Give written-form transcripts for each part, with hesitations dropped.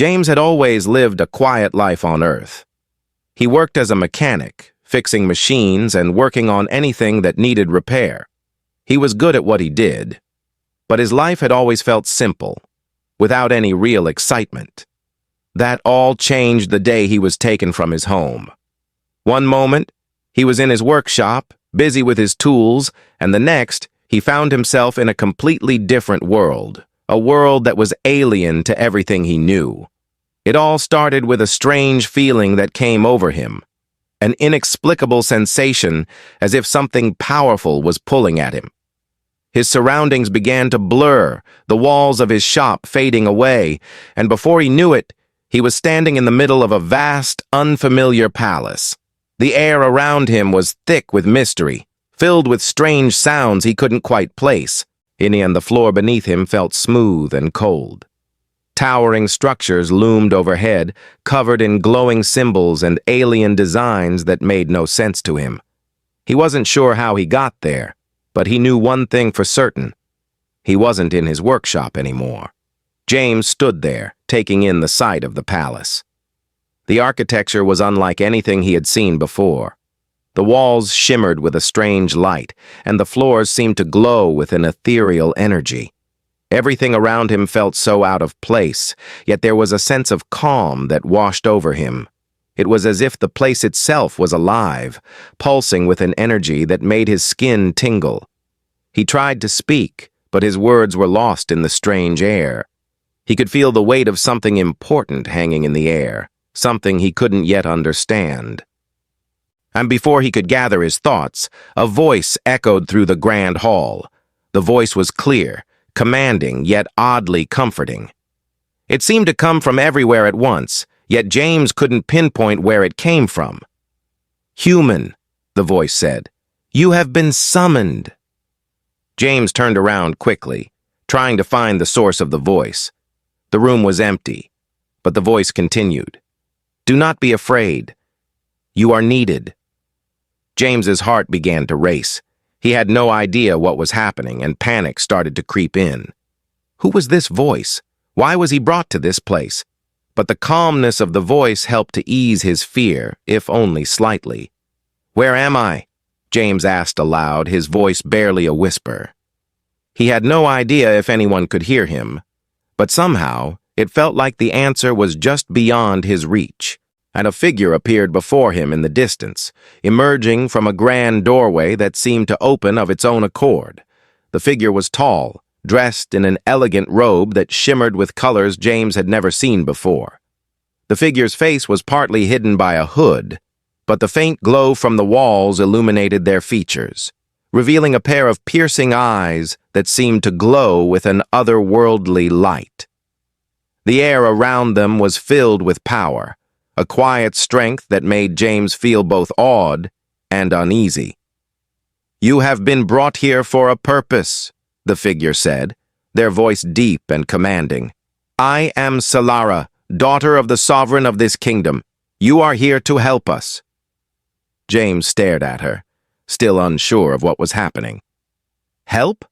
James had always lived a quiet life on Earth. He worked as a mechanic, fixing machines and working on anything that needed repair. He was good at what he did, but his life had always felt simple, without any real excitement. That all changed the day he was taken from his home. One moment, he was in his workshop, busy with his tools, and the next, he found himself in a completely different world, a world that was alien to everything he knew. It all started with a strange feeling that came over him, an inexplicable sensation as if something powerful was pulling at him. His surroundings began to blur, the walls of his shop fading away, and before he knew it, he was standing in the middle of a vast, unfamiliar palace. The air around him was thick with mystery, filled with strange sounds he couldn't quite place, and the floor beneath him felt smooth and cold. Towering structures loomed overhead, covered in glowing symbols and alien designs that made no sense to him. He wasn't sure how he got there, but he knew one thing for certain. He wasn't in his workshop anymore. James stood there, taking in the sight of the palace. The architecture was unlike anything he had seen before. The walls shimmered with a strange light, and the floors seemed to glow with an ethereal energy. Everything around him felt so out of place, yet there was a sense of calm that washed over him. It was as if the place itself was alive, pulsing with an energy that made his skin tingle. He tried to speak, but his words were lost in the strange air. He could feel the weight of something important hanging in the air, something he couldn't yet understand. And before he could gather his thoughts, a voice echoed through the grand hall. The voice was clear, commanding, yet oddly comforting. It seemed to come from everywhere at once, yet James couldn't pinpoint where it came from. "Human," the voice said, "you have been summoned." James turned around quickly, trying to find the source of the voice. The room was empty, but the voice continued. "Do not be afraid. You are needed." James's heart began to race. He had no idea what was happening, and panic started to creep in. Who was this voice? Why was he brought to this place? But the calmness of the voice helped to ease his fear, if only slightly. "Where am I?" James asked aloud, his voice barely a whisper. He had no idea if anyone could hear him, but somehow it felt like the answer was just beyond his reach, and a figure appeared before him in the distance, emerging from a grand doorway that seemed to open of its own accord. The figure was tall, dressed in an elegant robe that shimmered with colors James had never seen before. The figure's face was partly hidden by a hood, but the faint glow from the walls illuminated their features, revealing a pair of piercing eyes that seemed to glow with an otherworldly light. The air around them was filled with power, a quiet strength that made James feel both awed and uneasy. "You have been brought here for a purpose," the figure said, their voice deep and commanding. "I am Selara, daughter of the sovereign of this kingdom. You are here to help us." James stared at her, still unsure of what was happening. "Help?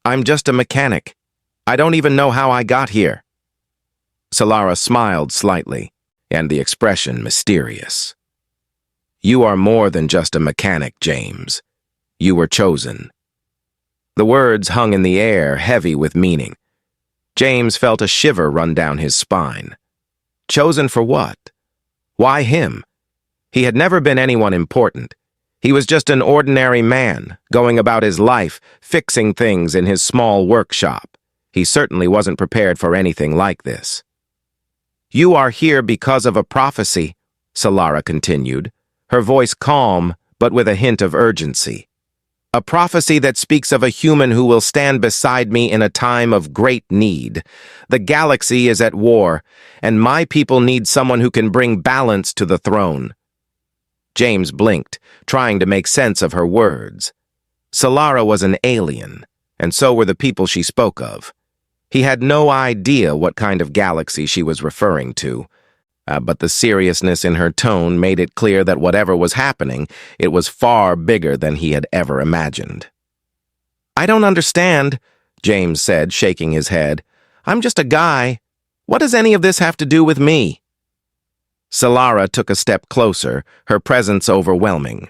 I'm just a mechanic. I don't even know how I got here." Selara smiled slightly, and the expression mysterious. "You are more than just a mechanic, James. You were chosen." The words hung in the air, heavy with meaning. James felt a shiver run down his spine. Chosen for what? Why him? He had never been anyone important. He was just an ordinary man, going about his life, fixing things in his small workshop. He certainly wasn't prepared for anything like this. "You are here because of a prophecy," Selara continued, her voice calm but with a hint of urgency. "A prophecy that speaks of a human who will stand beside me in a time of great need. The galaxy is at war, and my people need someone who can bring balance to the throne." James blinked, trying to make sense of her words. Selara was an alien, and so were the people she spoke of. He had no idea what kind of galaxy she was referring to, but the seriousness in her tone made it clear that whatever was happening, it was far bigger than he had ever imagined. "I don't understand," James said, shaking his head. "I'm just a guy." What does any of this have to do with me? Selara took a step closer, her presence overwhelming.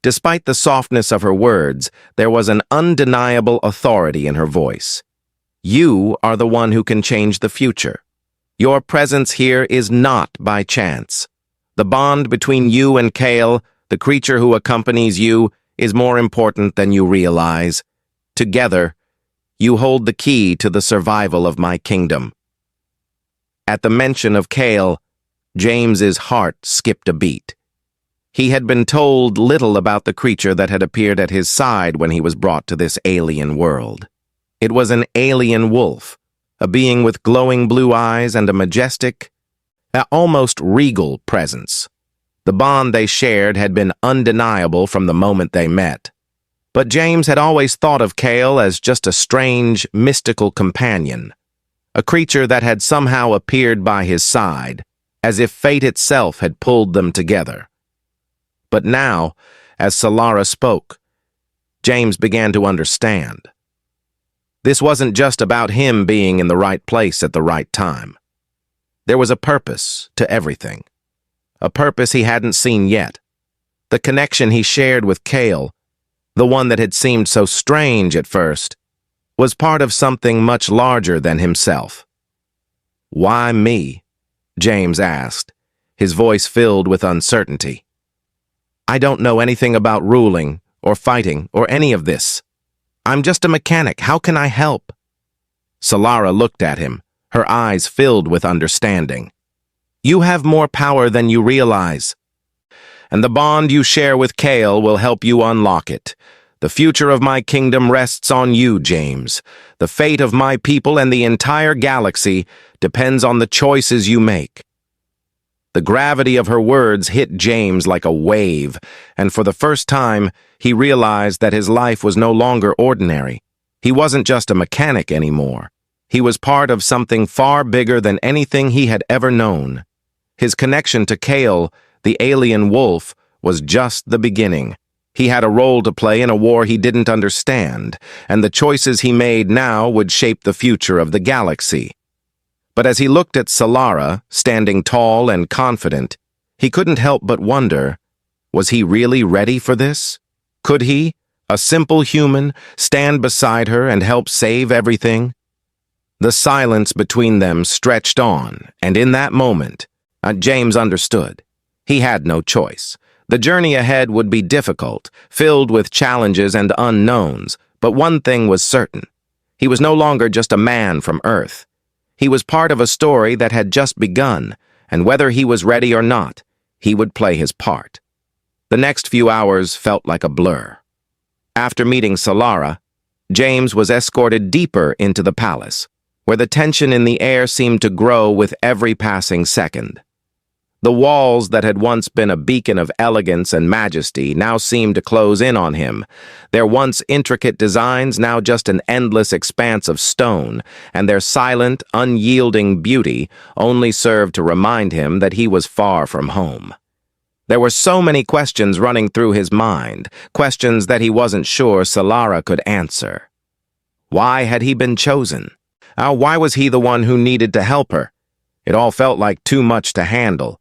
Despite the softness of her words, there was an undeniable authority in her voice. You are the one who can change the future. Your presence here is not by chance. The bond between you and Kale, the creature who accompanies you, is more important than you realize. Together, you hold the key to the survival of my kingdom. At the mention of Kale, James's heart skipped a beat. He had been told little about the creature that had appeared at his side when he was brought to this alien world. It was an alien wolf, a being with glowing blue eyes and a majestic, almost regal presence. The bond they shared had been undeniable from the moment they met. But James had always thought of Kale as just a strange, mystical companion, a creature that had somehow appeared by his side, as if fate itself had pulled them together. But now, as Selara spoke, James began to understand. This wasn't just about him being in the right place at the right time. There was a purpose to everything, a purpose he hadn't seen yet. The connection he shared with Kale, the one that had seemed so strange at first, was part of something much larger than himself. "Why me?" James asked, his voice filled with uncertainty. "I don't know anything about ruling or fighting or any of this. I'm just a mechanic. How can I help?" Selara looked at him, her eyes filled with understanding. "You have more power than you realize. And the bond you share with Kale will help you unlock it. The future of my kingdom rests on you, James. The fate of my people and the entire galaxy depends on the choices you make." The gravity of her words hit James like a wave, and for the first time, he realized that his life was no longer ordinary. He wasn't just a mechanic anymore. He was part of something far bigger than anything he had ever known. His connection to Kale, the alien wolf, was just the beginning. He had a role to play in a war he didn't understand, and the choices he made now would shape the future of the galaxy. But as he looked at Selara, standing tall and confident, he couldn't help but wonder, was he really ready for this? Could he, a simple human, stand beside her and help save everything? The silence between them stretched on, and in that moment, James understood. He had no choice. The journey ahead would be difficult, filled with challenges and unknowns, but one thing was certain. He was no longer just a man from Earth. He was part of a story that had just begun, and whether he was ready or not, he would play his part. The next few hours felt like a blur. After meeting Selara, James was escorted deeper into the palace, where the tension in the air seemed to grow with every passing second. The walls that had once been a beacon of elegance and majesty now seemed to close in on him, their once intricate designs now just an endless expanse of stone, and their silent, unyielding beauty only served to remind him that he was far from home. There were so many questions running through his mind, questions that he wasn't sure Selara could answer. Why had he been chosen? Why was he the one who needed to help her? It all felt like too much to handle.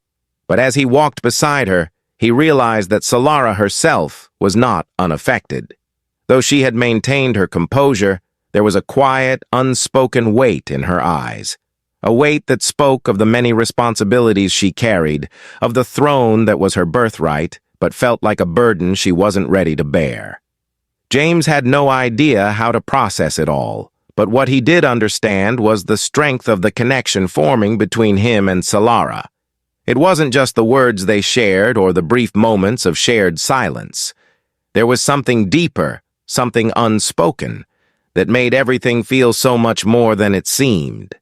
But as he walked beside her, he realized that Selara herself was not unaffected. Though she had maintained her composure, there was a quiet, unspoken weight in her eyes. A weight that spoke of the many responsibilities she carried, of the throne that was her birthright, but felt like a burden she wasn't ready to bear. James had no idea how to process it all, but what he did understand was the strength of the connection forming between him and Selara. It wasn't just the words they shared or the brief moments of shared silence. There was something deeper, something unspoken, that made everything feel so much more than it seemed.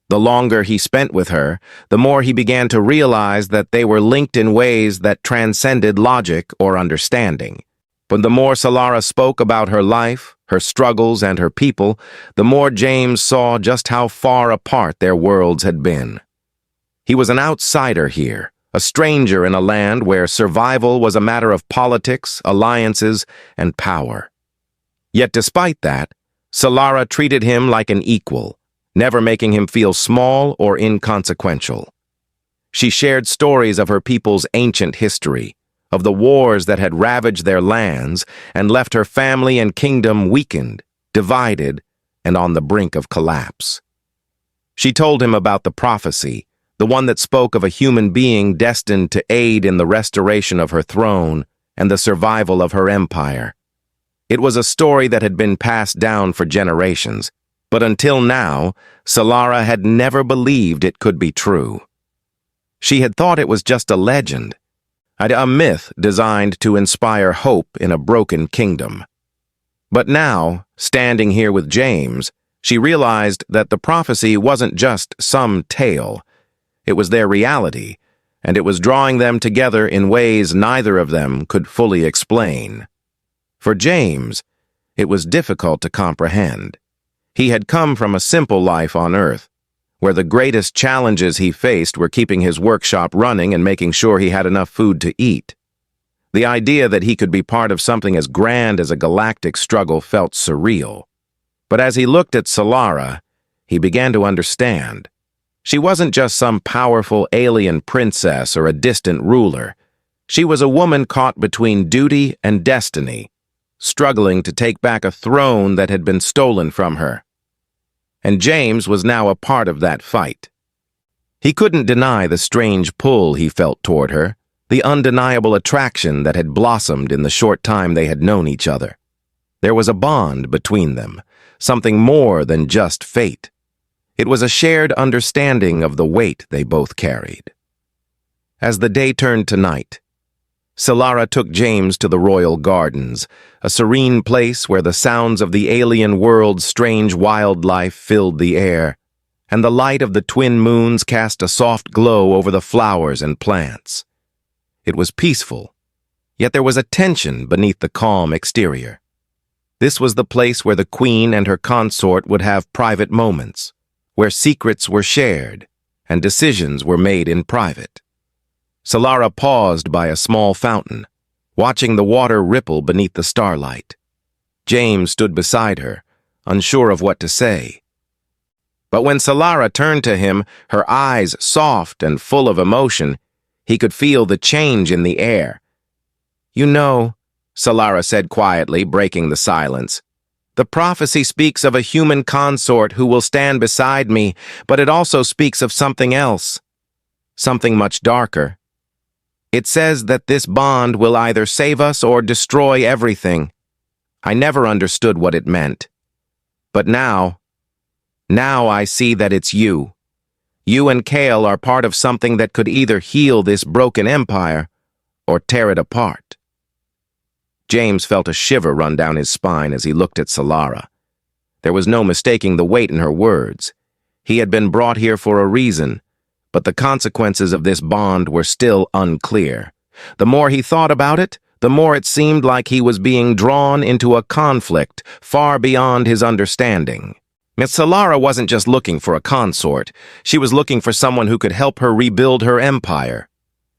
The longer he spent with her, the more he began to realize that they were linked in ways that transcended logic or understanding. But the more Selara spoke about her life, her struggles, and her people, the more James saw just how far apart their worlds had been. He was an outsider here, a stranger in a land where survival was a matter of politics, alliances, and power. Yet despite that, Selara treated him like an equal, never making him feel small or inconsequential. She shared stories of her people's ancient history, of the wars that had ravaged their lands and left her family and kingdom weakened, divided, and on the brink of collapse. She told him about the prophecy, the one that spoke of a human being destined to aid in the restoration of her throne and the survival of her empire. It was a story that had been passed down for generations, but until now, Selara had never believed it could be true. She had thought it was just a legend, a myth designed to inspire hope in a broken kingdom. But now, standing here with James, she realized that the prophecy wasn't just some tale. It was their reality, and it was drawing them together in ways neither of them could fully explain. For James, it was difficult to comprehend. He had come from a simple life on Earth, where the greatest challenges he faced were keeping his workshop running and making sure he had enough food to eat. The idea that he could be part of something as grand as a galactic struggle felt surreal. But as he looked at Selara, he began to understand. She wasn't just some powerful alien princess or a distant ruler. She was a woman caught between duty and destiny, struggling to take back a throne that had been stolen from her. And James was now a part of that fight. He couldn't deny the strange pull he felt toward her, the undeniable attraction that had blossomed in the short time they had known each other. There was a bond between them, something more than just fate. It was a shared understanding of the weight they both carried. As the day turned to night, Selara took James to the royal gardens, a serene place where the sounds of the alien world's strange wildlife filled the air, and the light of the twin moons cast a soft glow over the flowers and plants. It was peaceful, yet there was a tension beneath the calm exterior. This was the place where the queen and her consort would have private moments, where secrets were shared and decisions were made in private. Selara paused by a small fountain, watching the water ripple beneath the starlight. James stood beside her, unsure of what to say. But when Selara turned to him, her eyes soft and full of emotion, he could feel the change in the air. "You know," Selara said quietly, breaking the silence, "the prophecy speaks of a human consort who will stand beside me, but it also speaks of something else, something much darker. It says that this bond will either save us or destroy everything. I never understood what it meant. But now I see that it's you. You and Kale are part of something that could either heal this broken empire or tear it apart." James felt a shiver run down his spine as he looked at Selara. There was no mistaking the weight in her words. He had been brought here for a reason, but the consequences of this bond were still unclear. The more he thought about it, the more it seemed like he was being drawn into a conflict far beyond his understanding. Miss Selara wasn't just looking for a consort. She was looking for someone who could help her rebuild her empire.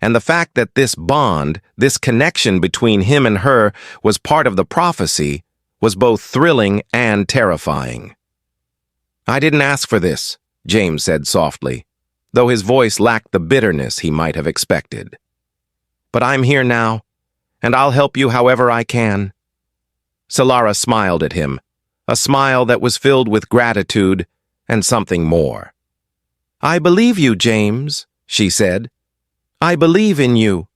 And the fact that this bond, this connection between him and her, was part of the prophecy was both thrilling and terrifying. "I didn't ask for this," James said softly, though his voice lacked the bitterness he might have expected. "But I'm here now, and I'll help you however I can." Selara smiled at him, a smile that was filled with gratitude and something more. "I believe you, James," she said. "I believe in you."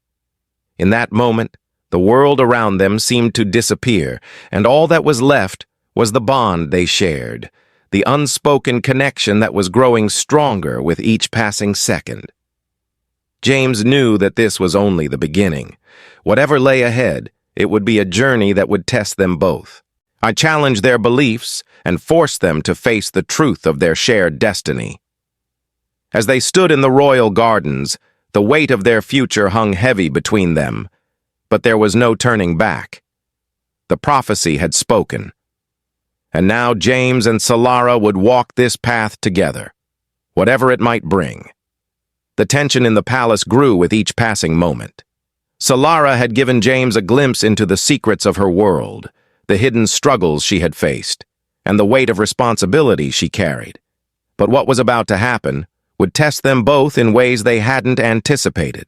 In that moment, the world around them seemed to disappear, and all that was left was the bond they shared, the unspoken connection that was growing stronger with each passing second. James knew that this was only the beginning. Whatever lay ahead, it would be a journey that would test them both. I challenged their beliefs and forced them to face the truth of their shared destiny. As they stood in the royal gardens, the weight of their future hung heavy between them, but there was no turning back. The prophecy had spoken. And now James and Selara would walk this path together, whatever it might bring. The tension in the palace grew with each passing moment. Selara had given James a glimpse into the secrets of her world, the hidden struggles she had faced, and the weight of responsibility she carried. But what was about to happen would test them both in ways they hadn't anticipated.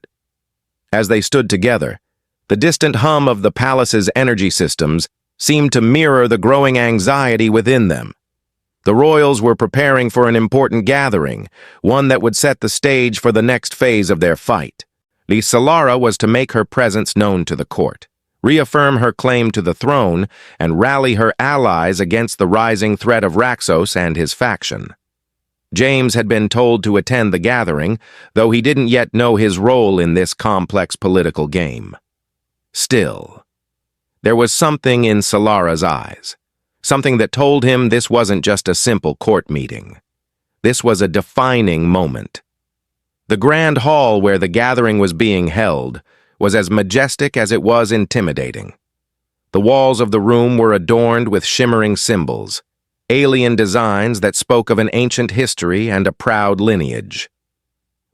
As they stood together, the distant hum of the palace's energy systems seemed to mirror the growing anxiety within them. The royals were preparing for an important gathering, one that would set the stage for the next phase of their fight. Selara was to make her presence known to the court, reaffirm her claim to the throne, and rally her allies against the rising threat of Raxos and his faction. James had been told to attend the gathering, though he didn't yet know his role in this complex political game. Still, there was something in Selara's eyes, something that told him this wasn't just a simple court meeting. This was a defining moment. The grand hall where the gathering was being held was as majestic as it was intimidating. The walls of the room were adorned with shimmering symbols, alien designs that spoke of an ancient history and a proud lineage.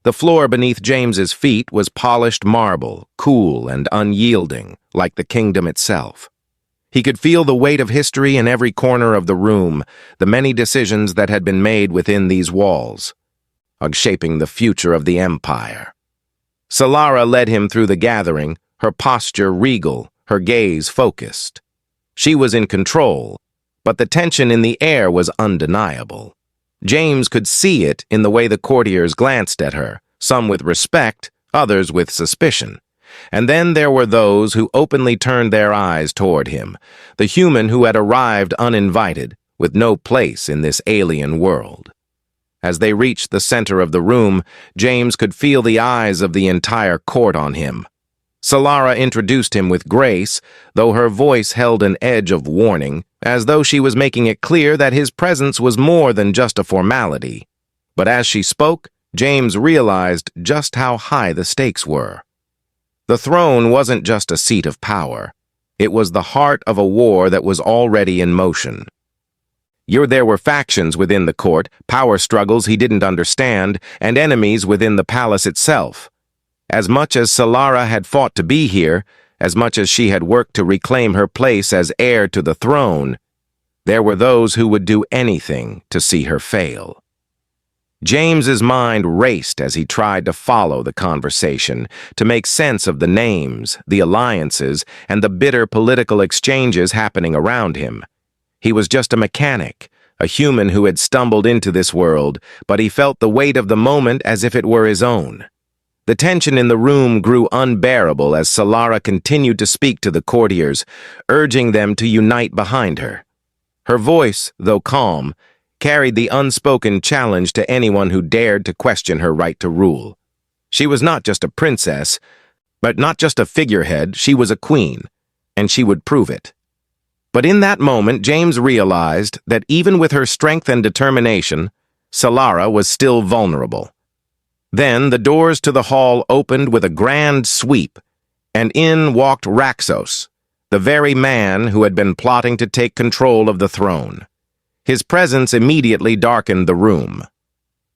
The floor beneath James's feet was polished marble, cool and unyielding, like the kingdom itself. He could feel the weight of history in every corner of the room, the many decisions that had been made within these walls, shaping the future of the empire. Selara led him through the gathering, her posture regal, her gaze focused. She was in control, but the tension in the air was undeniable. James could see it in the way the courtiers glanced at her, some with respect, others with suspicion. And then there were those who openly turned their eyes toward him, the human who had arrived uninvited, with no place in this alien world. As they reached the center of the room, James could feel the eyes of the entire court on him. Selara introduced him with grace, though her voice held an edge of warning, as though she was making it clear that his presence was more than just a formality. But as she spoke, James realized just how high the stakes were. The throne wasn't just a seat of power. It was the heart of a war that was already in motion. There were factions within the court, power struggles he didn't understand, and enemies within the palace itself. As much as Selara had fought to be here, as much as she had worked to reclaim her place as heir to the throne, there were those who would do anything to see her fail. James's mind raced as he tried to follow the conversation, to make sense of the names, the alliances, and the bitter political exchanges happening around him. He was just a mechanic, a human who had stumbled into this world, but he felt the weight of the moment as if it were his own. The tension in the room grew unbearable as Selara continued to speak to the courtiers, urging them to unite behind her. Her voice, though calm, carried the unspoken challenge to anyone who dared to question her right to rule. She was not just a princess, but not just a figurehead, she was a queen, and she would prove it. But in that moment, James realized that even with her strength and determination, Selara was still vulnerable. Then the doors to the hall opened with a grand sweep, and in walked Raxos, the very man who had been plotting to take control of the throne. His presence immediately darkened the room.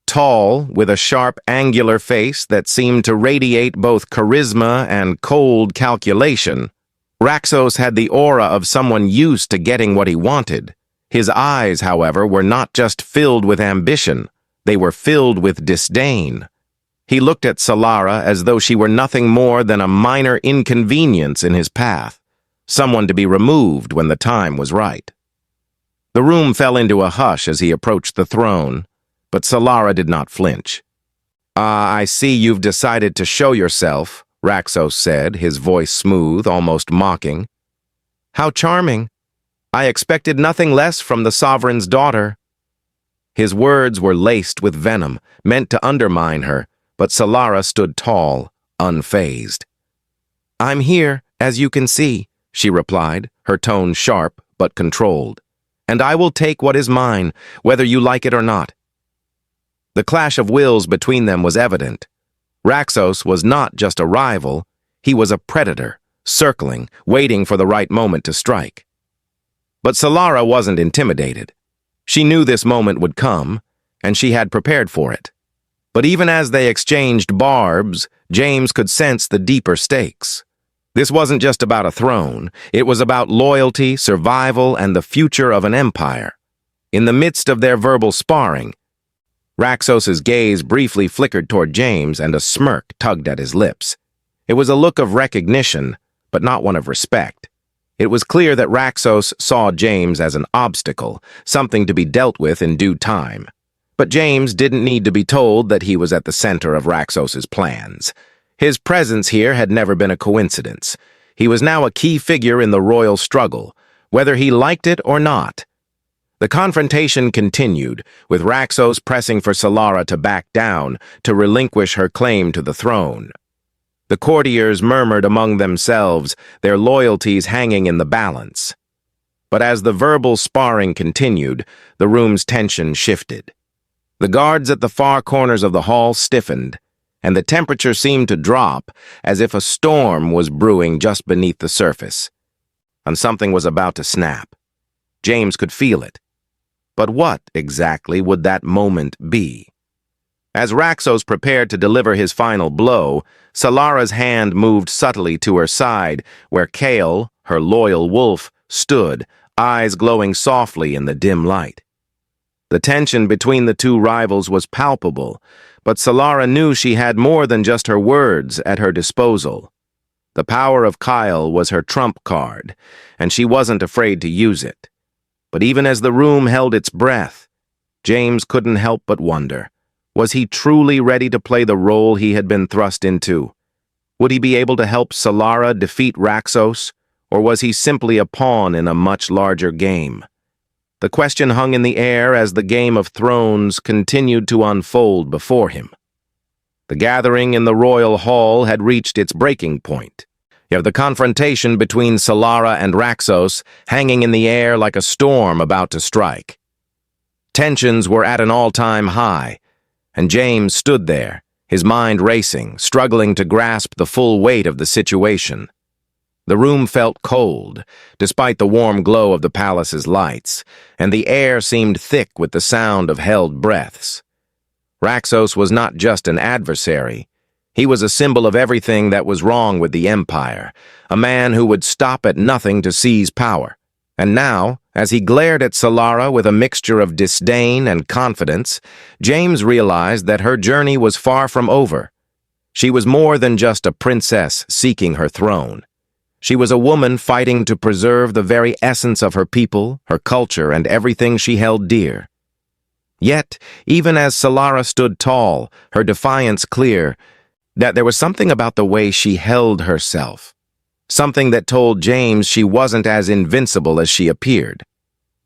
Tall, with a sharp, angular face that seemed to radiate both charisma and cold calculation, Raxos had the aura of someone used to getting what he wanted. His eyes, however, were not just filled with ambition, they were filled with disdain. He looked at Selara as though she were nothing more than a minor inconvenience in his path, someone to be removed when the time was right. The room fell into a hush as he approached the throne, but Selara did not flinch. I see you've decided to show yourself," Raxos said, his voice smooth, almost mocking. "How charming. I expected nothing less from the sovereign's daughter." His words were laced with venom, meant to undermine her, but Selara stood tall, unfazed. "I'm here, as you can see," she replied, her tone sharp but controlled. "And I will take what is mine, whether you like it or not." The clash of wills between them was evident. Raxos was not just a rival, he was a predator, circling, waiting for the right moment to strike. But Selara wasn't intimidated. She knew this moment would come, and she had prepared for it. But even as they exchanged barbs, James could sense the deeper stakes. This wasn't just about a throne, it was about loyalty, survival, and the future of an empire. In the midst of their verbal sparring, Raxos's gaze briefly flickered toward James, and a smirk tugged at his lips. It was a look of recognition, but not one of respect. It was clear that Raxos saw James as an obstacle, something to be dealt with in due time. But James didn't need to be told that he was at the center of Raxos's plans. His presence here had never been a coincidence. He was now a key figure in the royal struggle, whether he liked it or not. The confrontation continued, with Raxos pressing for Selara to back down, to relinquish her claim to the throne. The courtiers murmured among themselves, their loyalties hanging in the balance. But as the verbal sparring continued, the room's tension shifted. The guards at the far corners of the hall stiffened, and the temperature seemed to drop, as if a storm was brewing just beneath the surface. And something was about to snap. James could feel it. But what, exactly, would that moment be? As Raxos prepared to deliver his final blow, Selara's hand moved subtly to her side, where Kale, her loyal wolf, stood, eyes glowing softly in the dim light. The tension between the two rivals was palpable, but Selara knew she had more than just her words at her disposal. The power of Kyle was her trump card, and she wasn't afraid to use it. But even as the room held its breath, James couldn't help but wonder, was he truly ready to play the role he had been thrust into? Would he be able to help Selara defeat Raxos, or was he simply a pawn in a much larger game? The question hung in the air as the Game of Thrones continued to unfold before him. The gathering in the royal hall had reached its breaking point. The confrontation between Selara and Raxos hanging in the air like a storm about to strike. Tensions were at an all-time high, and James stood there, his mind racing, struggling to grasp the full weight of the situation. The room felt cold, despite the warm glow of the palace's lights, and the air seemed thick with the sound of held breaths. Raxos was not just an adversary. He was a symbol of everything that was wrong with the Empire, a man who would stop at nothing to seize power. And now, as he glared at Selara with a mixture of disdain and confidence, James realized that her journey was far from over. She was more than just a princess seeking her throne. She was a woman fighting to preserve the very essence of her people, her culture, and everything she held dear. Yet, even as Selara stood tall, her defiance clear, that there was something about the way she held herself. Something that told James she wasn't as invincible as she appeared.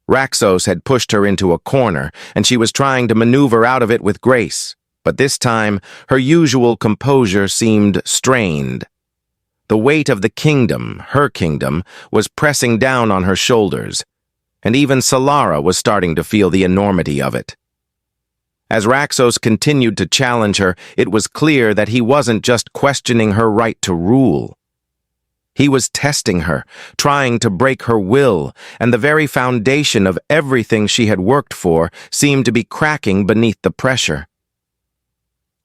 Raxos had pushed her into a corner, and she was trying to maneuver out of it with grace. But this time, her usual composure seemed strained. The weight of the kingdom, her kingdom, was pressing down on her shoulders, and even Selara was starting to feel the enormity of it. As Raxos continued to challenge her, it was clear that he wasn't just questioning her right to rule. He was testing her, trying to break her will, and the very foundation of everything she had worked for seemed to be cracking beneath the pressure.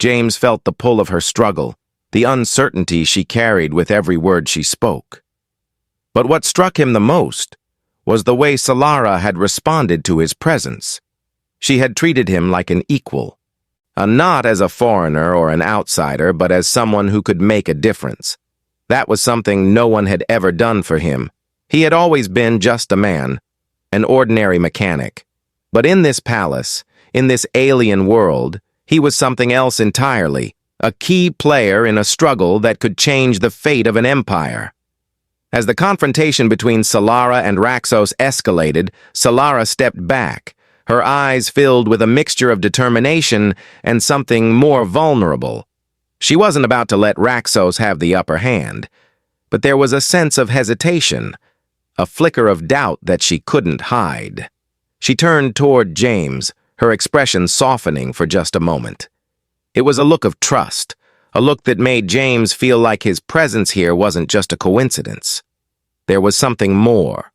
James felt the pull of her struggle, the uncertainty she carried with every word she spoke. But what struck him the most was the way Selara had responded to his presence. She had treated him like an equal, not as a foreigner or an outsider, but as someone who could make a difference. That was something no one had ever done for him. He had always been just a man, an ordinary mechanic. But in this palace, in this alien world, he was something else entirely, a key player in a struggle that could change the fate of an empire. As the confrontation between Selara and Raxos escalated, Selara stepped back, her eyes filled with a mixture of determination and something more vulnerable. She wasn't about to let Raxos have the upper hand, but there was a sense of hesitation, a flicker of doubt that she couldn't hide. She turned toward James, her expression softening for just a moment. It was a look of trust, a look that made James feel like his presence here wasn't just a coincidence. There was something more,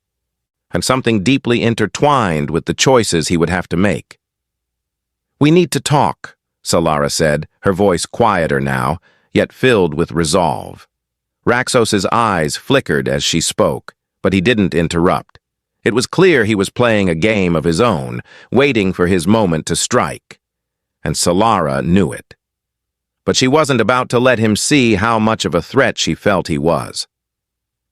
and something deeply intertwined with the choices he would have to make. "We need to talk," Selara said, her voice quieter now, yet filled with resolve. Raxos's eyes flickered as she spoke, but he didn't interrupt. It was clear he was playing a game of his own, waiting for his moment to strike. and Selara knew it. But she wasn't about to let him see how much of a threat she felt he was.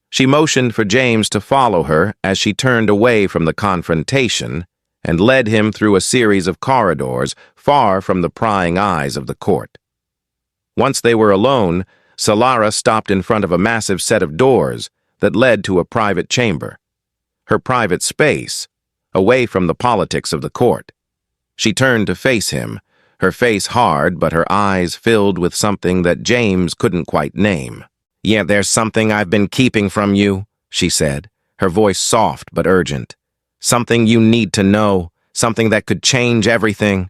She motioned for James to follow her as she turned away from the confrontation and led him through a series of corridors far from the prying eyes of the court. Once they were alone, Selara stopped in front of a massive set of doors that led to a private chamber. Her private space, away from the politics of the court. She turned to face him, her face hard but her eyes filled with something that James couldn't quite name. "Yeah, there's something I've been keeping from you," she said, her voice soft but urgent. "Something you need to know, something that could change everything."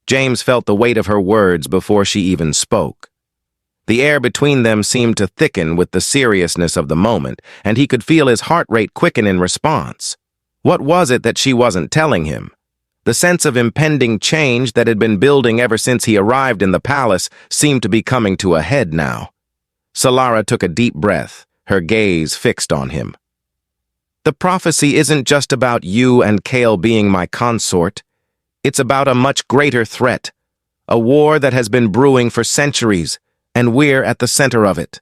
James felt the weight of her words before she even spoke. The air between them seemed to thicken with the seriousness of the moment, and he could feel his heart rate quicken in response. What was it that she wasn't telling him? The sense of impending change that had been building ever since he arrived in the palace seemed to be coming to a head now. Selara took a deep breath, her gaze fixed on him. "The prophecy isn't just about you and Kale being my consort. It's about a much greater threat, a war that has been brewing for centuries, and we're at the center of it.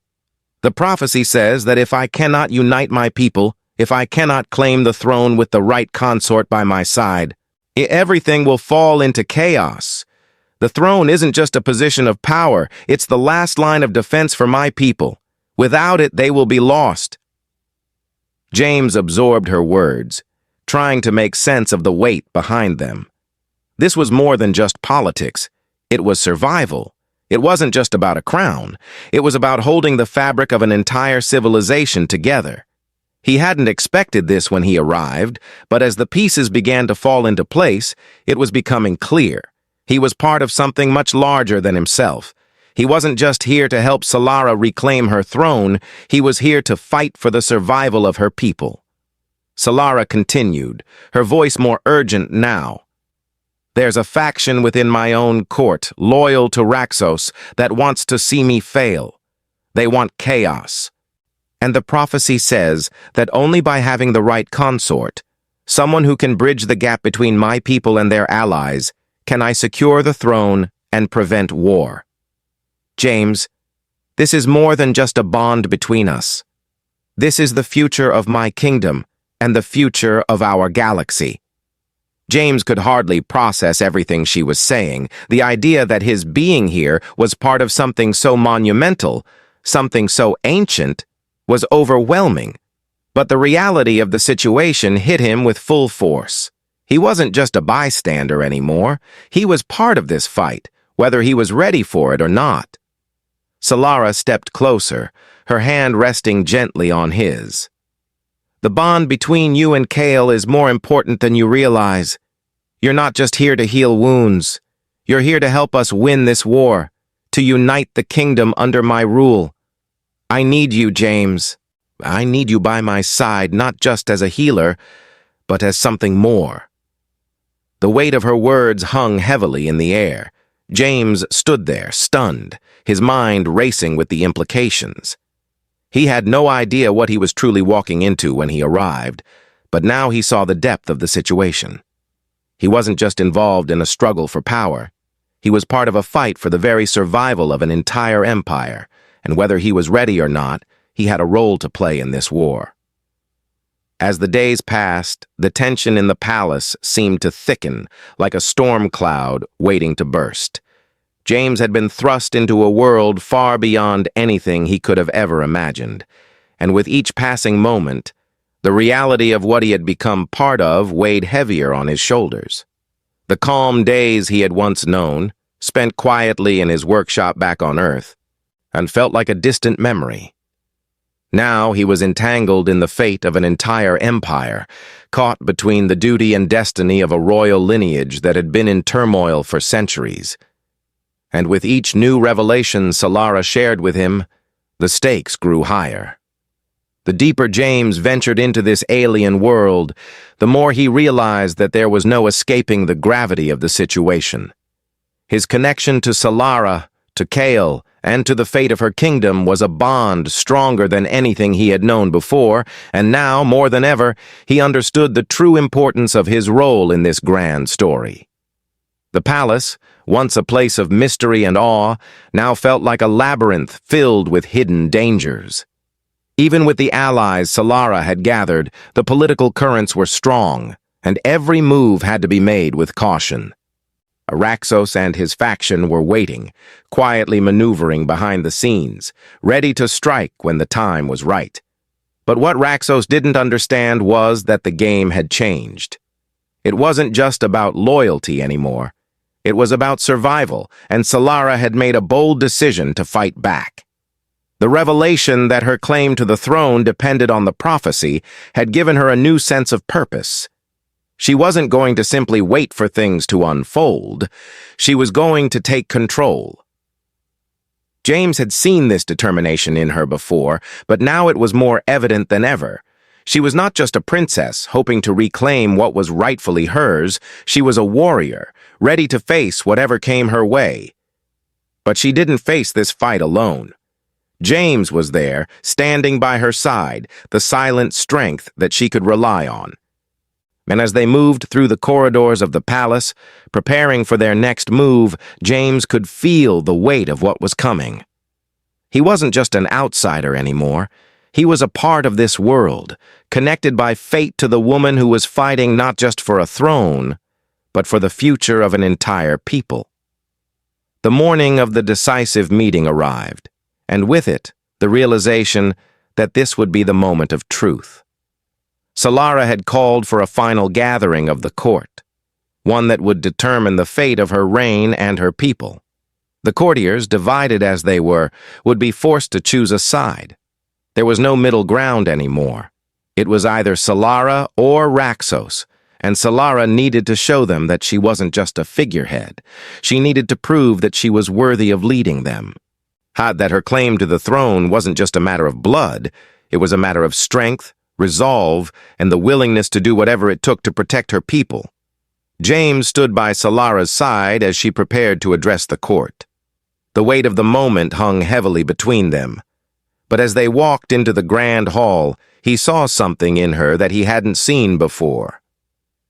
The prophecy says that if I cannot unite my people, if I cannot claim the throne with the right consort by my side, everything will fall into chaos. The throne isn't just a position of power, it's the last line of defense for my people. Without it, they will be lost." James absorbed her words, trying to make sense of the weight behind them. This was more than just politics. It was survival. It wasn't just about a crown. It was about holding the fabric of an entire civilization together. He hadn't expected this when he arrived, but as the pieces began to fall into place, it was becoming clear. He was part of something much larger than himself. He wasn't just here to help Selara reclaim her throne, he was here to fight for the survival of her people. Selara continued, her voice more urgent now. "There's a faction within my own court, loyal to Raxos, that wants to see me fail. They want chaos. And the prophecy says that only by having the right consort, someone who can bridge the gap between my people and their allies, can I secure the throne and prevent war. James, this is more than just a bond between us. This is the future of my kingdom and the future of our galaxy." James could hardly process everything she was saying. The idea that his being here was part of something so monumental, something so ancient, was overwhelming. But the reality of the situation hit him with full force. He wasn't just a bystander anymore. He was part of this fight, whether he was ready for it or not. Selara stepped closer, her hand resting gently on his. "The bond between you and Kale is more important than you realize. You're not just here to heal wounds. You're here to help us win this war, to unite the kingdom under my rule. I need you, James. I need you by my side, not just as a healer, but as something more." The weight of her words hung heavily in the air. James stood there, stunned, his mind racing with the implications. He had no idea what he was truly walking into when he arrived, but now he saw the depth of the situation. He wasn't just involved in a struggle for power. He was part of a fight for the very survival of an entire empire, and whether he was ready or not, he had a role to play in this war. As the days passed, the tension in the palace seemed to thicken, like a storm cloud waiting to burst. James had been thrust into a world far beyond anything he could have ever imagined, and with each passing moment, the reality of what he had become part of weighed heavier on his shoulders. The calm days he had once known, spent quietly in his workshop back on Earth, and felt like a distant memory. Now he was entangled in the fate of an entire empire, caught between the duty and destiny of a royal lineage that had been in turmoil for centuries. And with each new revelation Selara shared with him, the stakes grew higher. The deeper James ventured into this alien world, the more he realized that there was no escaping the gravity of the situation. His connection to Selara, to Kale, and to the fate of her kingdom was a bond stronger than anything he had known before, and now, more than ever, he understood the true importance of his role in this grand story. The palace, once a place of mystery and awe, now felt like a labyrinth filled with hidden dangers. Even with the allies Selara had gathered, the political currents were strong, and every move had to be made with caution. Araxos and his faction were waiting, quietly maneuvering behind the scenes, ready to strike when the time was right. But what Raxos didn't understand was that the game had changed. It wasn't just about loyalty anymore. It was about survival, and Selara had made a bold decision to fight back. The revelation that her claim to the throne depended on the prophecy had given her a new sense of purpose. She wasn't going to simply wait for things to unfold. She was going to take control. James had seen this determination in her before, but now it was more evident than ever. She was not just a princess hoping to reclaim what was rightfully hers. She was a warrior, ready to face whatever came her way. But she didn't face this fight alone. James was there, standing by her side, the silent strength that she could rely on. And as they moved through the corridors of the palace, preparing for their next move, James could feel the weight of what was coming. He wasn't just an outsider anymore. He was a part of this world, connected by fate to the woman who was fighting not just for a throne, but for the future of an entire people. The morning of the decisive meeting arrived, and with it, the realization that this would be the moment of truth. Selara had called for a final gathering of the court, one that would determine the fate of her reign and her people. The courtiers, divided as they were, would be forced to choose a side. There was no middle ground anymore. It was either Selara or Raxos, and Selara needed to show them that she wasn't just a figurehead. She needed to prove that she was worthy of leading them. That her claim to the throne wasn't just a matter of blood, it was a matter of strength, resolve, and the willingness to do whatever it took to protect her people. James stood by Selara's side as she prepared to address the court. The weight of the moment hung heavily between them. But as they walked into the grand hall, he saw something in her that he hadn't seen before.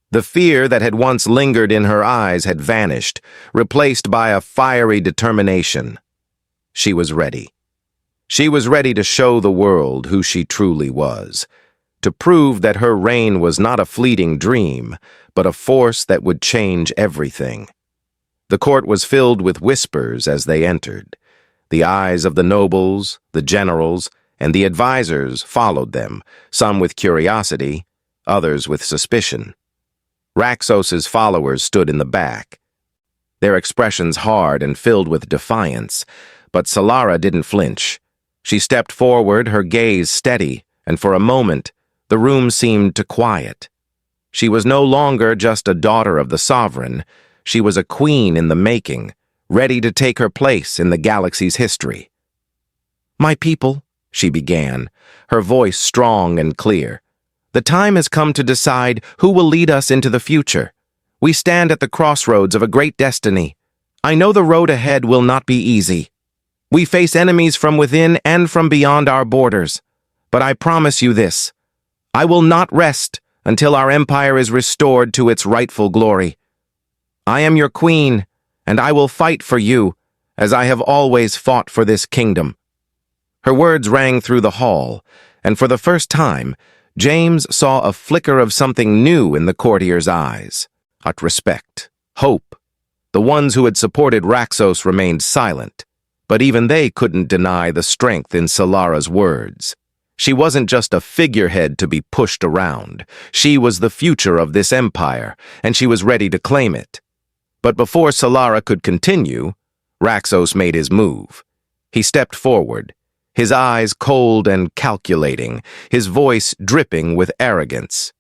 The fear that had once lingered in her eyes had vanished, replaced by a fiery determination. She was ready. She was ready to show the world who she truly was, to prove that her reign was not a fleeting dream, but a force that would change everything. The court was filled with whispers as they entered. The eyes of the nobles, the generals, and the advisors followed them, some with curiosity, others with suspicion. Raxos's followers stood in the back, their expressions hard and filled with defiance, but Selara didn't flinch. She stepped forward, her gaze steady, and for a moment, the room seemed to quiet. She was no longer just a daughter of the sovereign. She was a queen in the making, ready to take her place in the galaxy's history. "My people," she began, her voice strong and clear, "the time has come to decide who will lead us into the future. We stand at the crossroads of a great destiny. I know the road ahead will not be easy. We face enemies from within and from beyond our borders. But I promise you this, I will not rest until our empire is restored to its rightful glory. I am your queen, and I will fight for you, as I have always fought for this kingdom." Her words rang through the hall, and for the first time, James saw a flicker of something new in the courtiers' eyes. Respect, hope. The ones who had supported Raxos remained silent, but even they couldn't deny the strength in Selara's words. She wasn't just a figurehead to be pushed around. She was the future of this empire, and she was ready to claim it. But before Selara could continue, Raxos made his move. He stepped forward, his eyes cold and calculating, his voice dripping with arrogance.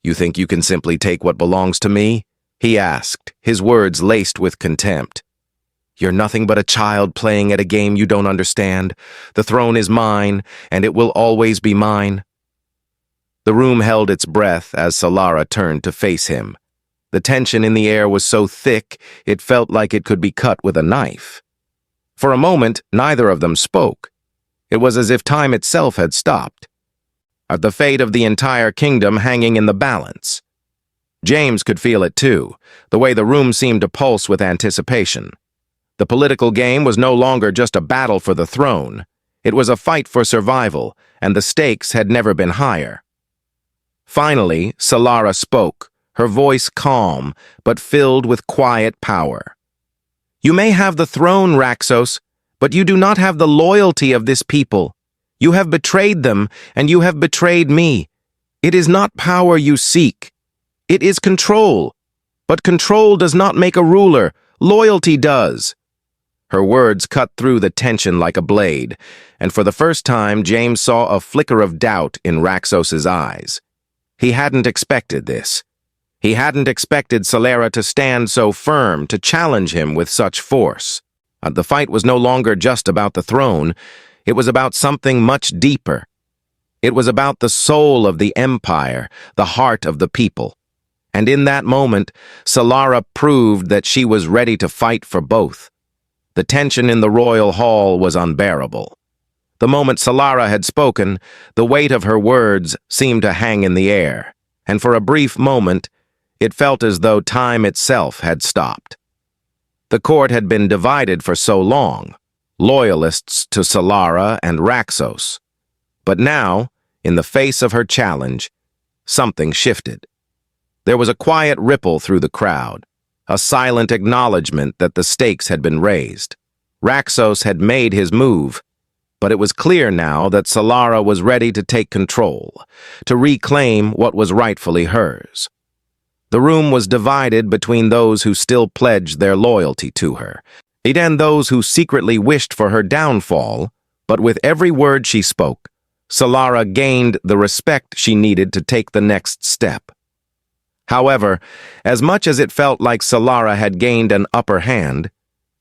"You think you can simply take what belongs to me?" he asked, his words laced with contempt. "You're nothing but a child playing at a game you don't understand. The throne is mine, and it will always be mine." The room held its breath as Selara turned to face him. The tension in the air was so thick, it felt like it could be cut with a knife. For a moment, neither of them spoke. It was as if time itself had stopped, the fate of the entire kingdom hanging in the balance. James could feel it too, the way the room seemed to pulse with anticipation. The political game was no longer just a battle for the throne. It was a fight for survival, and the stakes had never been higher. Finally, Selara spoke, her voice calm, but filled with quiet power. "You may have the throne, Raxos, but you do not have the loyalty of this people. You have betrayed them, and you have betrayed me. It is not power you seek. It is control. But control does not make a ruler. Loyalty does." Her words cut through the tension like a blade, and for the first time, James saw a flicker of doubt in Raxos's eyes. He hadn't expected this. He hadn't expected Selara to stand so firm, to challenge him with such force. The fight was no longer just about the throne. It was about something much deeper. It was about the soul of the empire, the heart of the people. And in that moment, Selara proved that she was ready to fight for both. The tension in the royal hall was unbearable. The moment Selara had spoken, the weight of her words seemed to hang in the air, and for a brief moment, it felt as though time itself had stopped. The court had been divided for so long, loyalists to Selara and Raxos. But now, in the face of her challenge, something shifted. There was a quiet ripple through the crowd, a silent acknowledgement that the stakes had been raised. Raxos had made his move, but it was clear now that Selara was ready to take control, to reclaim what was rightfully hers. The room was divided between those who still pledged their loyalty to her, and those who secretly wished for her downfall, but with every word she spoke, Selara gained the respect she needed to take the next step. However, as much as it felt like Selara had gained an upper hand,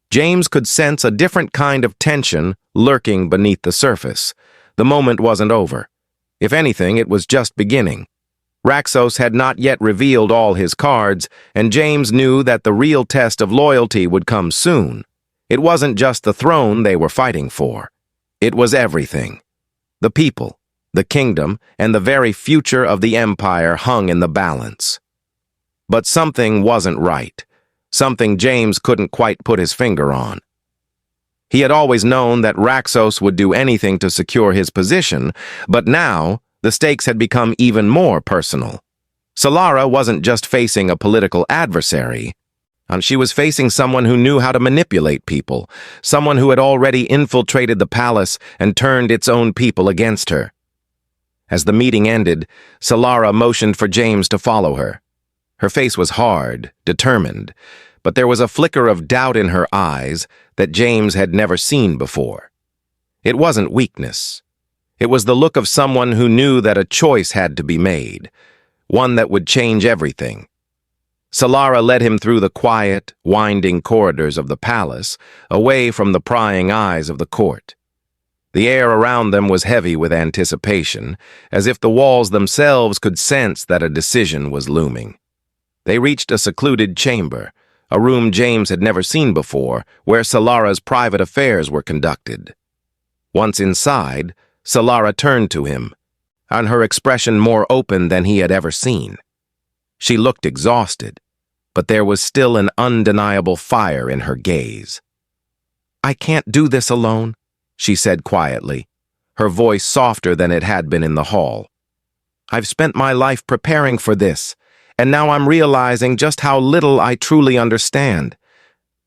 James could sense a different kind of tension lurking beneath the surface. The moment wasn't over. If anything, it was just beginning. Raxos had not yet revealed all his cards, and James knew that the real test of loyalty would come soon. It wasn't just the throne they were fighting for. It was everything. The people, the kingdom, and the very future of the empire hung in the balance. But something wasn't right. Something James couldn't quite put his finger on. He had always known that Raxos would do anything to secure his position, but now the stakes had become even more personal. Selara wasn't just facing a political adversary. She was facing someone who knew how to manipulate people, someone who had already infiltrated the palace and turned its own people against her. As the meeting ended, Selara motioned for James to follow her. Her face was hard, determined, but there was a flicker of doubt in her eyes that James had never seen before. It wasn't weakness. It was the look of someone who knew that a choice had to be made, one that would change everything. Selara led him through the quiet, winding corridors of the palace, away from the prying eyes of the court. The air around them was heavy with anticipation, as if the walls themselves could sense that a decision was looming. They reached a secluded chamber, a room James had never seen before, where Selara's private affairs were conducted. Once inside, Selara turned to him, and her expression more open than he had ever seen. She looked exhausted, but there was still an undeniable fire in her gaze. "I can't do this alone," she said quietly, her voice softer than it had been in the hall. "I've spent my life preparing for this, and now I'm realizing just how little I truly understand.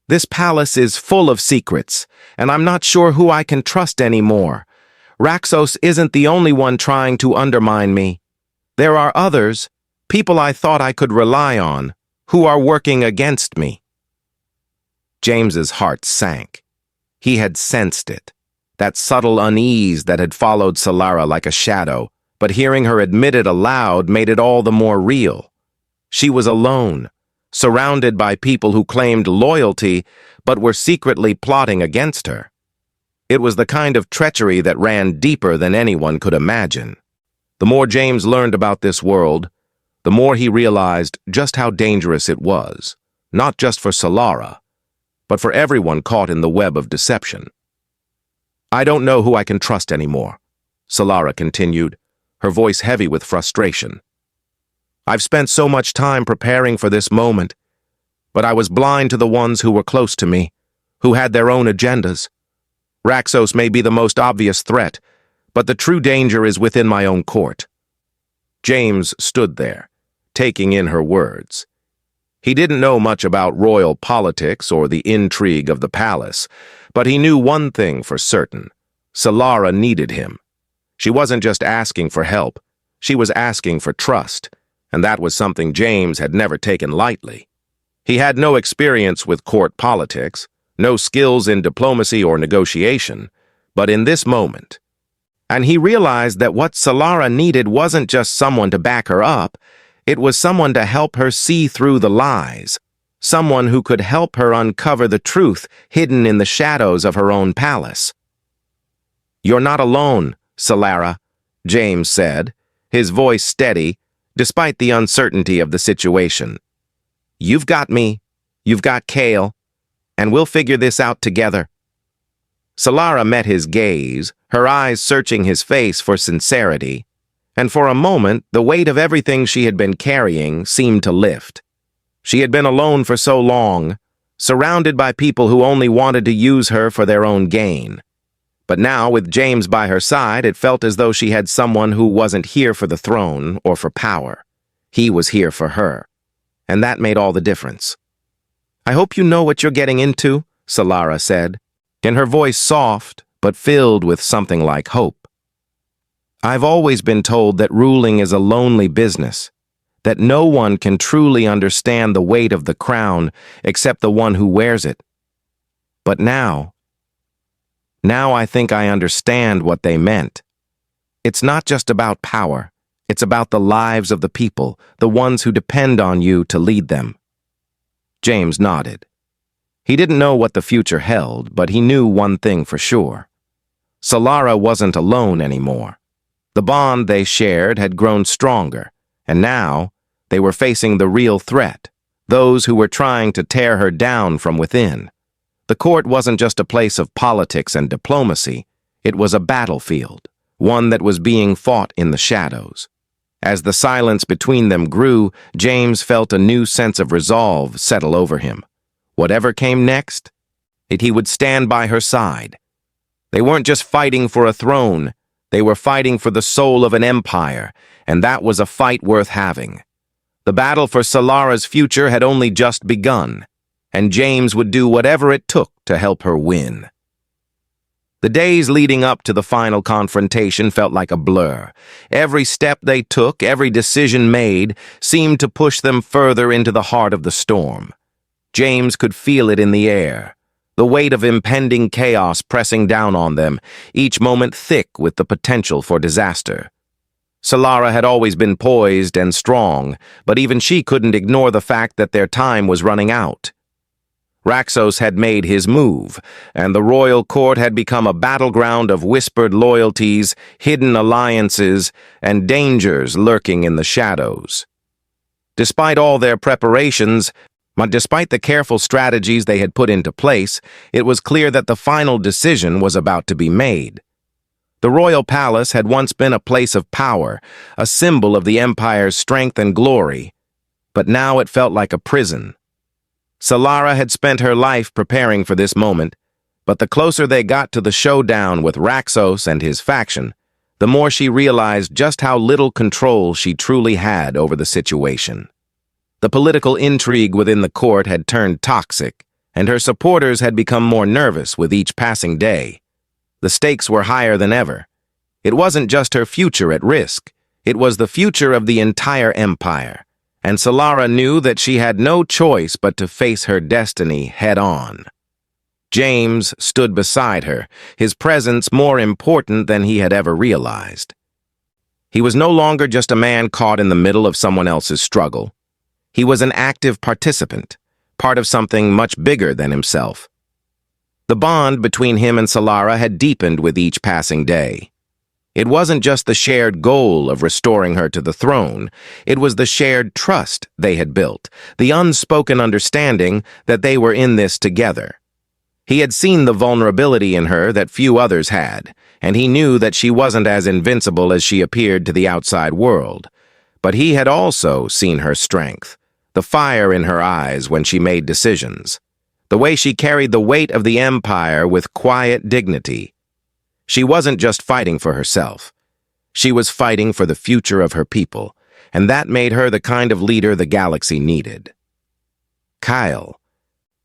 This palace is full of secrets, and I'm not sure who I can trust anymore. Raxos isn't the only one trying to undermine me. There are others, people I thought I could rely on, who are working against me." James's heart sank. He had sensed it, that subtle unease that had followed Selara like a shadow, but hearing her admit it aloud made it all the more real. She was alone, surrounded by people who claimed loyalty but were secretly plotting against her. It was the kind of treachery that ran deeper than anyone could imagine. The more James learned about this world, the more he realized just how dangerous it was, not just for Selara, but for everyone caught in the web of deception. "I don't know who I can trust anymore," Selara continued, her voice heavy with frustration. I've spent so much time preparing for this moment, but I was blind to the ones who were close to me, who had their own agendas. Raxos may be the most obvious threat, but the true danger is within my own court." James stood there, taking in her words. He didn't know much about royal politics or the intrigue of the palace, but he knew one thing for certain. Selara needed him. She wasn't just asking for help, she was asking for trust, and that was something James had never taken lightly. He had no experience with court politics, no skills in diplomacy or negotiation, but in this moment, and he realized that what Selara needed wasn't just someone to back her up, it was someone to help her see through the lies, someone who could help her uncover the truth hidden in the shadows of her own palace. "You're not alone, Selara," James said, his voice steady, despite the uncertainty of the situation. "You've got me, you've got Kale, and we'll figure this out together." Selara met his gaze, her eyes searching his face for sincerity, and for a moment the weight of everything she had been carrying seemed to lift. She had been alone for so long, surrounded by people who only wanted to use her for their own gain. But now, with James by her side, it felt as though she had someone who wasn't here for the throne or for power. He was here for her, and that made all the difference. "I hope you know what you're getting into," Selara said, in her voice soft but filled with something like hope. "I've always been told that ruling is a lonely business, that no one can truly understand the weight of the crown except the one who wears it. But now I think I understand what they meant. It's not just about power, it's about the lives of the people, the ones who depend on you to lead them." James nodded. He didn't know what the future held, but he knew one thing for sure. Selara wasn't alone anymore. The bond they shared had grown stronger, and now they were facing the real threat, those who were trying to tear her down from within. The court wasn't just a place of politics and diplomacy, it was a battlefield, one that was being fought in the shadows. As the silence between them grew, James felt a new sense of resolve settle over him. Whatever came next, he would stand by her side. They weren't just fighting for a throne, they were fighting for the soul of an empire, and that was a fight worth having. The battle for Selara's future had only just begun, and James would do whatever it took to help her win. The days leading up to the final confrontation felt like a blur. Every step they took, every decision made, seemed to push them further into the heart of the storm. James could feel it in the air, the weight of impending chaos pressing down on them, each moment thick with the potential for disaster. Selara had always been poised and strong, but even she couldn't ignore the fact that their time was running out. Raxos had made his move, and the royal court had become a battleground of whispered loyalties, hidden alliances, and dangers lurking in the shadows. Despite all their preparations, despite the careful strategies they had put into place, it was clear that the final decision was about to be made. The royal palace had once been a place of power, a symbol of the empire's strength and glory, but now it felt like a prison. Selara had spent her life preparing for this moment, but the closer they got to the showdown with Raxos and his faction, the more she realized just how little control she truly had over the situation. The political intrigue within the court had turned toxic, and her supporters had become more nervous with each passing day. The stakes were higher than ever. It wasn't just her future at risk, it was the future of the entire empire, and Selara knew that she had no choice but to face her destiny head-on. James stood beside her, his presence more important than he had ever realized. He was no longer just a man caught in the middle of someone else's struggle. He was an active participant, part of something much bigger than himself. The bond between him and Selara had deepened with each passing day. It wasn't just the shared goal of restoring her to the throne, it was the shared trust they had built, the unspoken understanding that they were in this together. He had seen the vulnerability in her that few others had, and he knew that she wasn't as invincible as she appeared to the outside world. But he had also seen her strength, the fire in her eyes when she made decisions, the way she carried the weight of the Empire with quiet dignity. She wasn't just fighting for herself. She was fighting for the future of her people, and that made her the kind of leader the galaxy needed. Kyle,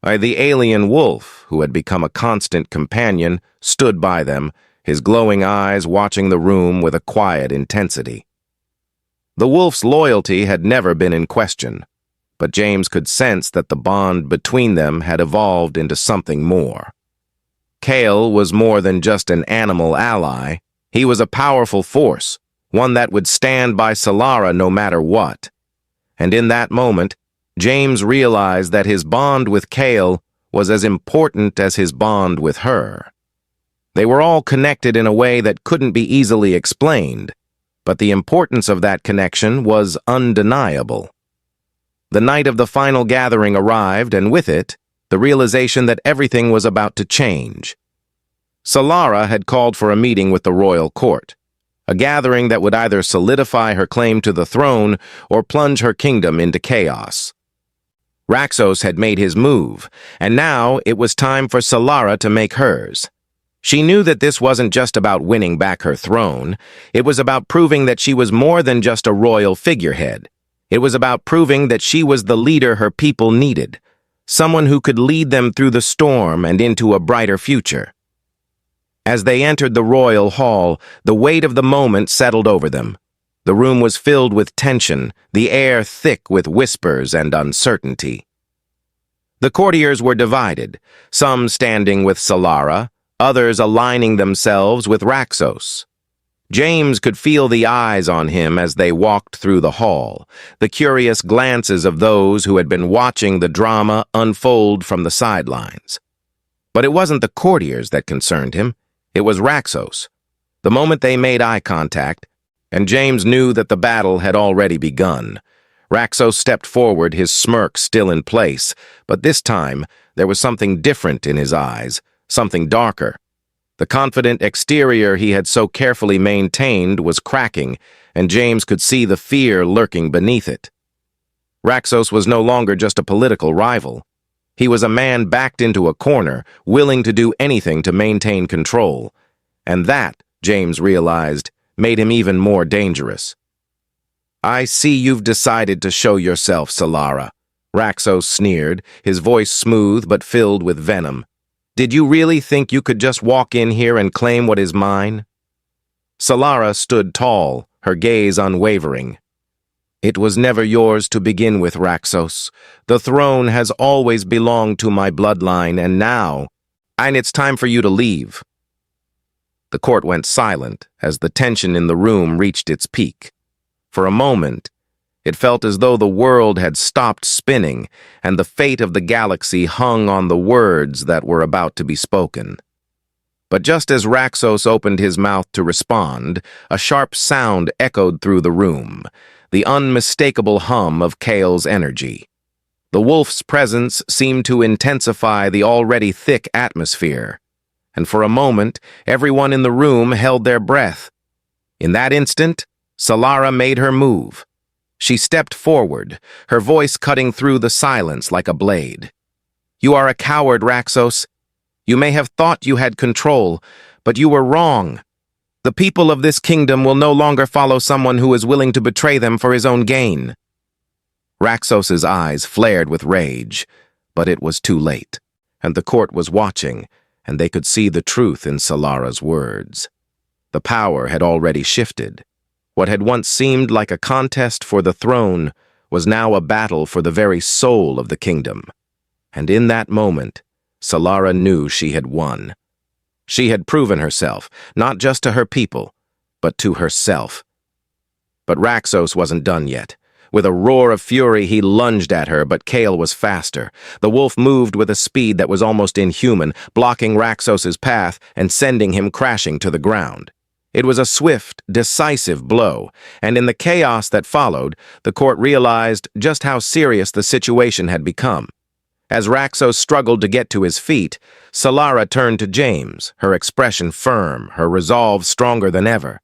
the alien wolf who had become a constant companion, stood by them, his glowing eyes watching the room with a quiet intensity. The wolf's loyalty had never been in question, but James could sense that the bond between them had evolved into something more. Kale was more than just an animal ally. He was a powerful force, one that would stand by Selara no matter what. And in that moment, James realized that his bond with Kale was as important as his bond with her. They were all connected in a way that couldn't be easily explained, but the importance of that connection was undeniable. The night of the final gathering arrived, and with it, the realization that everything was about to change. Selara had called for a meeting with the royal court, a gathering that would either solidify her claim to the throne or plunge her kingdom into chaos. Raxos had made his move, and now it was time for Selara to make hers. She knew that this wasn't just about winning back her throne. It was about proving that she was more than just a royal figurehead. It was about proving that she was the leader her people needed, someone who could lead them through the storm and into a brighter future. As they entered the royal hall, the weight of the moment settled over them. The room was filled with tension, the air thick with whispers and uncertainty. The courtiers were divided, some standing with Selara, others aligning themselves with Raxos. James could feel the eyes on him as they walked through the hall, the curious glances of those who had been watching the drama unfold from the sidelines. But it wasn't the courtiers that concerned him, it was Raxos. The moment they made eye contact, and James knew that the battle had already begun. Raxos stepped forward, his smirk still in place, but this time there was something different in his eyes, something darker. The confident exterior he had so carefully maintained was cracking, and James could see the fear lurking beneath it. Raxos was no longer just a political rival. He was a man backed into a corner, willing to do anything to maintain control. And that, James realized, made him even more dangerous. "I see you've decided to show yourself, Selara," Raxos sneered, his voice smooth but filled with venom. "Did you really think you could just walk in here and claim what is mine?" Selara stood tall, her gaze unwavering. "It was never yours to begin with, Raxos. The throne has always belonged to my bloodline, and it's time for you to leave." The court went silent as the tension in the room reached its peak. For a moment, it felt as though the world had stopped spinning and the fate of the galaxy hung on the words that were about to be spoken. But just as Raxos opened his mouth to respond, a sharp sound echoed through the room, the unmistakable hum of Kale's energy. The wolf's presence seemed to intensify the already thick atmosphere, and for a moment, everyone in the room held their breath. In that instant, Selara made her move. She stepped forward, her voice cutting through the silence like a blade. "You are a coward, Raxos. You may have thought you had control, but you were wrong. The people of this kingdom will no longer follow someone who is willing to betray them for his own gain." Raxos's eyes flared with rage, but it was too late, and the court was watching, and they could see the truth in Selara's words. The power had already shifted. What had once seemed like a contest for the throne was now a battle for the very soul of the kingdom. And in that moment, Selara knew she had won. She had proven herself, not just to her people, but to herself. But Raxos wasn't done yet. With a roar of fury, he lunged at her, but Kale was faster. The wolf moved with a speed that was almost inhuman, blocking Raxos's path and sending him crashing to the ground. It was a swift, decisive blow, and in the chaos that followed, the court realized just how serious the situation had become. As Raxos struggled to get to his feet, Selara turned to James, her expression firm, her resolve stronger than ever.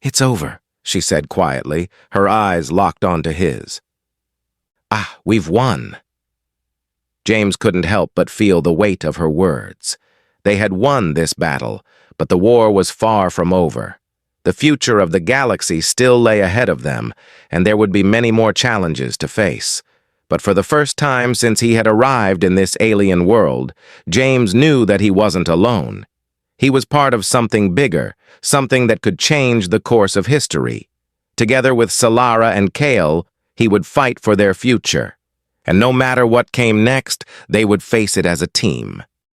"It's over," she said quietly, her eyes locked onto his. "Ah, we've won." James couldn't help but feel the weight of her words. They had won this battle, but the war was far from over. The future of the galaxy still lay ahead of them, and there would be many more challenges to face. But for the first time since he had arrived in this alien world, James knew that he wasn't alone. He was part of something bigger, something that could change the course of history. Together with Selara and Kale, he would fight for their future. And no matter what came next, they would face it as a team.